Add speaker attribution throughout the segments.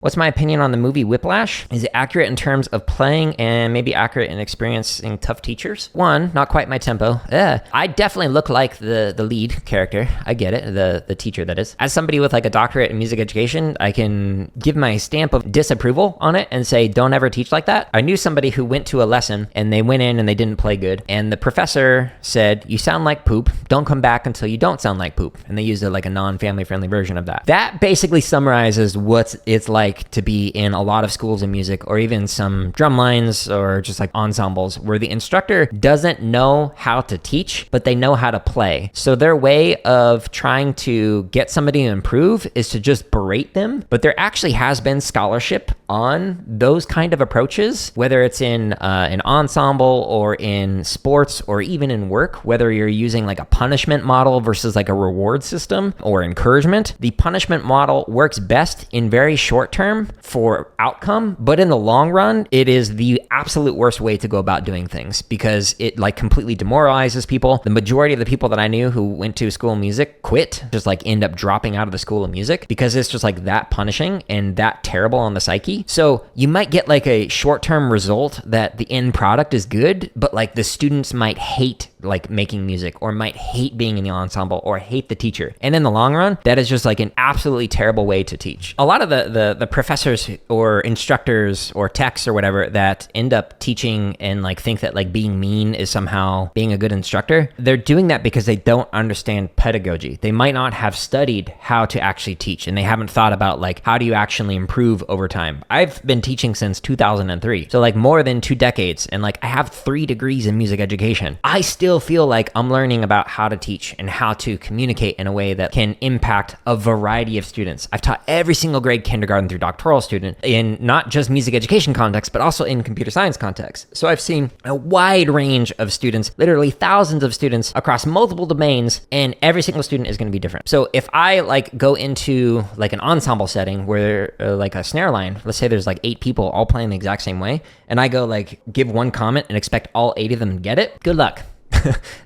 Speaker 1: What's my opinion on the movie Whiplash? Is it accurate in terms of playing and maybe accurate in experiencing tough teachers? One, not quite my tempo. I definitely look like the lead character. I get it, the teacher that is. As somebody with like a doctorate in music education, I can give my stamp of disapproval on it and say, don't ever teach like that. I knew somebody who went to a lesson and they went in and they didn't play good. And the professor said, you sound like poop. Don't come back until you don't sound like poop. And they used like a non-family friendly version of that. That basically summarizes what it's like to be in a lot of schools in music, or even some drum lines or just like ensembles, where the instructor doesn't know how to teach, but they know how to play. So their way of trying to get somebody to improve is to just berate them. But there actually has been scholarship on those kind of approaches, whether it's in an ensemble or in sports or even in work, whether you're using like a punishment model versus like a reward system or encouragement. The punishment model works best in very short term for outcome, but in the long run, it is the absolute worst way to go about doing things because it like completely demoralizes people. The majority of the people that I knew who went to school of music quit, just like end up dropping out of the school of music because it's just like that punishing and that terrible on the psyche. So you might get like a short-term result that the end product is good, but like the students might hate like making music or might hate being in the ensemble or hate the teacher. And in the long run, that is just like an absolutely terrible way to teach. A lot of the professors or instructors or techs or whatever that end up teaching and like think that like being mean is somehow being a good instructor, they're doing that because they don't understand pedagogy. They might not have studied how to actually teach, and they haven't thought about like how do you actually improve over time. I've been teaching since 2003, so like more than 2 decades, and like I have 3 degrees in music education. I still feel like I'm learning about how to teach and how to communicate in a way that can impact a variety of students. I've taught every single grade, kindergarten through doctoral student, in not just music education context, but also in computer science context. So I've seen a wide range of students, literally thousands of students across multiple domains, and every single student is going to be different. So if I like go into like an ensemble setting where like a snare line, let's say there's like 8 people all playing the exact same way, and I go like give one comment and expect all 8 of them to get it, good luck.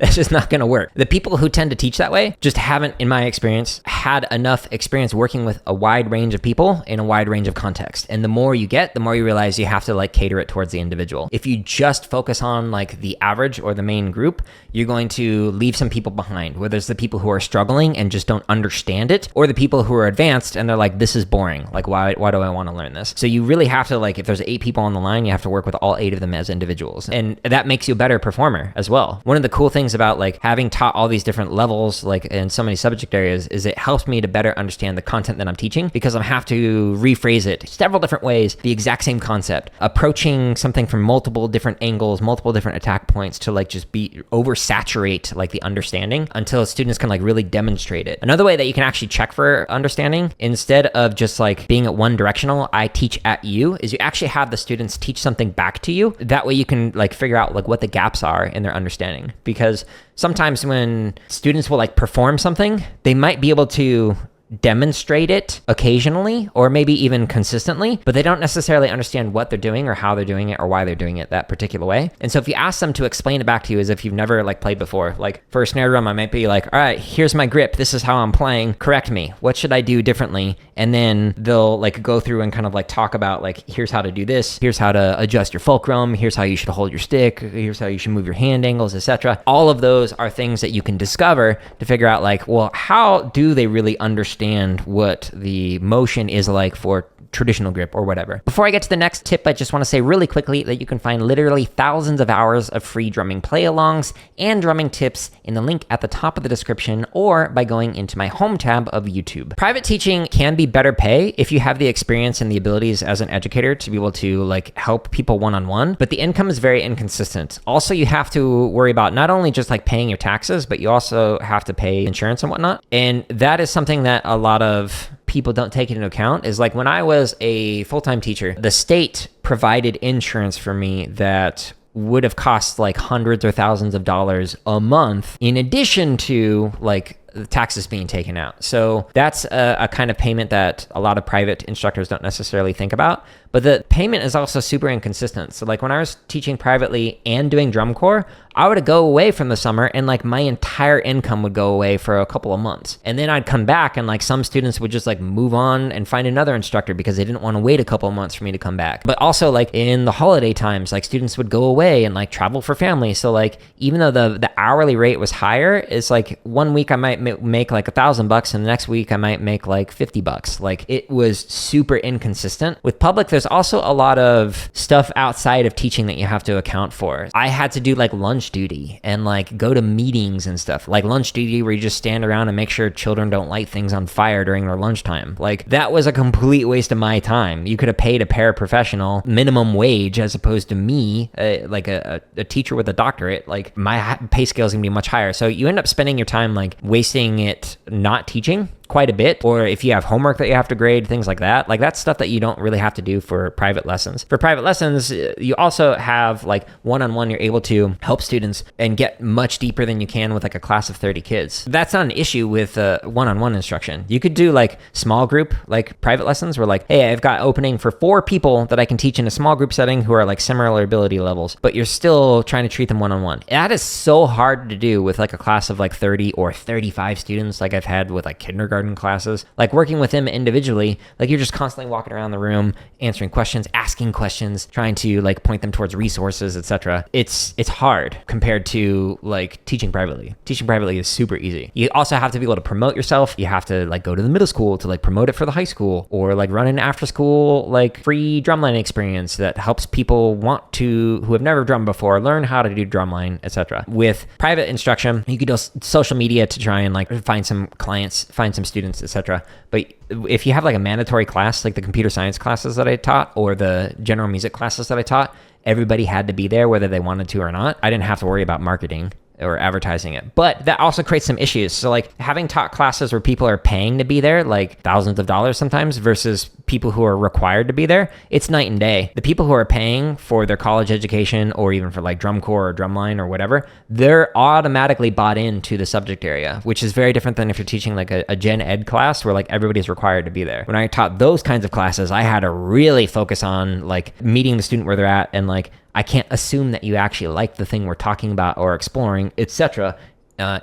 Speaker 1: That's just not going to work. The people who tend to teach that way just haven't, in my experience, had enough experience working with a wide range of people in a wide range of context. And the more you get, the more you realize you have to like cater it towards the individual. If you just focus on like the average or the main group, you're going to leave some people behind, whether it's the people who are struggling and just don't understand it, or the people who are advanced and they're like, this is boring. Like, why do I want to learn this? So you really have to, like, if there's 8 people on the line, you have to work with all 8 of them as individuals. And that makes you a better performer as well. One of the cool things about like having taught all these different levels, like in so many subject areas, is it helps me to better understand the content that I'm teaching, because I have to rephrase it several different ways, the exact same concept, approaching something from multiple different angles, multiple different attack points to like just be oversaturate like the understanding until students can like really demonstrate it. Another way that you can actually check for understanding, instead of just like being at one directional, I teach at you, is you actually have the students teach something back to you. That way you can like figure out like what the gaps are in their understanding. Because sometimes when students will like perform something, they might be able to demonstrate it occasionally or maybe even consistently, but they don't necessarily understand what they're doing or how they're doing it or why they're doing it that particular way. And so if you ask them to explain it back to you as if you've never like played before, like for a snare drum, I might be like, all right, here's my grip. This is how I'm playing. Correct me. What should I do differently? And then they'll like go through and kind of like talk about like, here's how to do this. Here's how to adjust your fulcrum. Here's how you should hold your stick. Here's how you should move your hand angles, etc. All of those are things that you can discover to figure out like, well, how do they really understand what the motion is like for traditional grip or whatever. Before I get to the next tip, I just want to say really quickly that you can find literally thousands of hours of free drumming play-alongs and drumming tips in the link at the top of the description, or by going into my home tab of YouTube. Private teaching can be better pay if you have the experience and the abilities as an educator to be able to like help people one-on-one, but the income is very inconsistent. Also, you have to worry about not only just like paying your taxes, but you also have to pay insurance and whatnot. And that is something that a lot of people don't take into account. Is like when I was a full-time teacher, the state provided insurance for me that would have cost like hundreds or thousands of dollars a month, in addition to like the taxes being taken out. So that's a kind of payment that a lot of private instructors don't necessarily think about. But the payment is also super inconsistent. So like when I was teaching privately and doing drum corps, I would go away from the summer and like my entire income would go away for a couple of months. And then I'd come back and like some students would just like move on and find another instructor because they didn't want to wait a couple of months for me to come back. But also like in the holiday times, like students would go away and like travel for family. So like even though the hourly rate was higher, it's like one week I might make like $1,000 and the next week I might make like $50. Like it was super inconsistent. With public, there's also a lot of stuff outside of teaching that you have to account for. I had to do like lunch duty and like go to meetings and stuff. Like lunch duty where you just stand around and make sure children don't light things on fire during their lunchtime. Like that was a complete waste of my time. You could have paid a paraprofessional minimum wage as opposed to me, like a teacher with a doctorate. Like my pay scale is gonna be much higher. So you end up spending your time like wasting it not teaching quite a bit, or if you have homework that you have to grade, things like that. Like that's stuff that you don't really have to do for private lessons. For private lessons, you also have like one-on-one, you're able to help students and get much deeper than you can with like a class of 30 kids. That's not an issue with one-on-one instruction. You could do like small group, like private lessons where like, hey, I've got opening for 4 people that I can teach in a small group setting who are like similar ability levels, but you're still trying to treat them one-on-one. That is so hard to do with like a class of like 30 or 35 students like I've had with like kindergarten classes. Like working with them individually, like you're just constantly walking around the room, answering questions, asking questions, trying to like point them towards resources, etc. It's hard compared to like teaching privately. Teaching privately is super easy. You also have to be able to promote yourself. You have to like go to the middle school to like promote it for the high school, or like run an after school like free drumline experience that helps people who have never drummed before learn how to do drumline, etc. With private instruction, you could do social media to try and like find some clients, find some students, etc. But if you have like a mandatory class, like the computer science classes that I taught or the general music classes that I taught, everybody had to be there whether they wanted to or not. I didn't have to worry about marketing or advertising it. But that also creates some issues. So like having taught classes where people are paying to be there, like thousands of dollars sometimes, versus people who are required to be there, it's night and day. The people who are paying for their college education or even for like drum corps or drumline or whatever, they're automatically bought into the subject area, which is very different than if you're teaching like a gen ed class where like everybody's required to be there. When I taught those kinds of classes, I had to really focus on like meeting the student where they're at, and like I can't assume that you actually like the thing we're talking about or exploring, etc.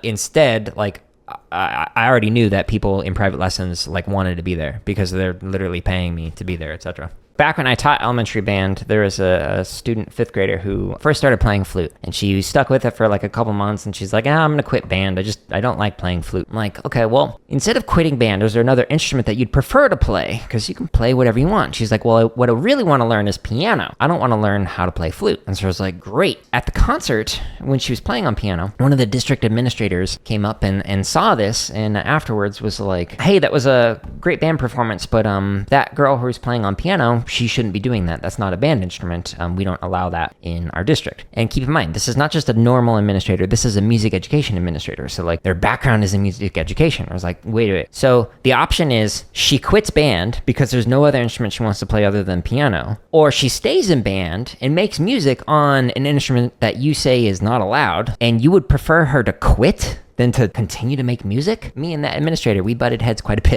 Speaker 1: Instead, like I already knew that people in private lessons like wanted to be there because they're literally paying me to be there, etc. Back when I taught elementary band, there was a student, 5th grader, who first started playing flute, and she stuck with it for like a couple months, and she's like, I'm gonna quit band. I don't like playing flute. I'm like, okay, well, instead of quitting band, is there another instrument that you'd prefer to play? Because you can play whatever you want. She's like, well, what I really want to learn is piano. I don't want to learn how to play flute. And so I was like, great. At the concert, when she was playing on piano, one of the district administrators came up and saw this, and afterwards was like, hey, that was a great band performance, but that girl who was playing on piano, she shouldn't be doing that. That's not a band instrument. We don't allow that in our district. And keep in mind, this is not just a normal administrator. This is a music education administrator. So like their background is in music education. I was like, wait. So the option is she quits band because there's no other instrument she wants to play other than piano, or she stays in band and makes music on an instrument that you say is not allowed, and you would prefer her to quit than to continue to make music. Me and that administrator, we butted heads quite a bit.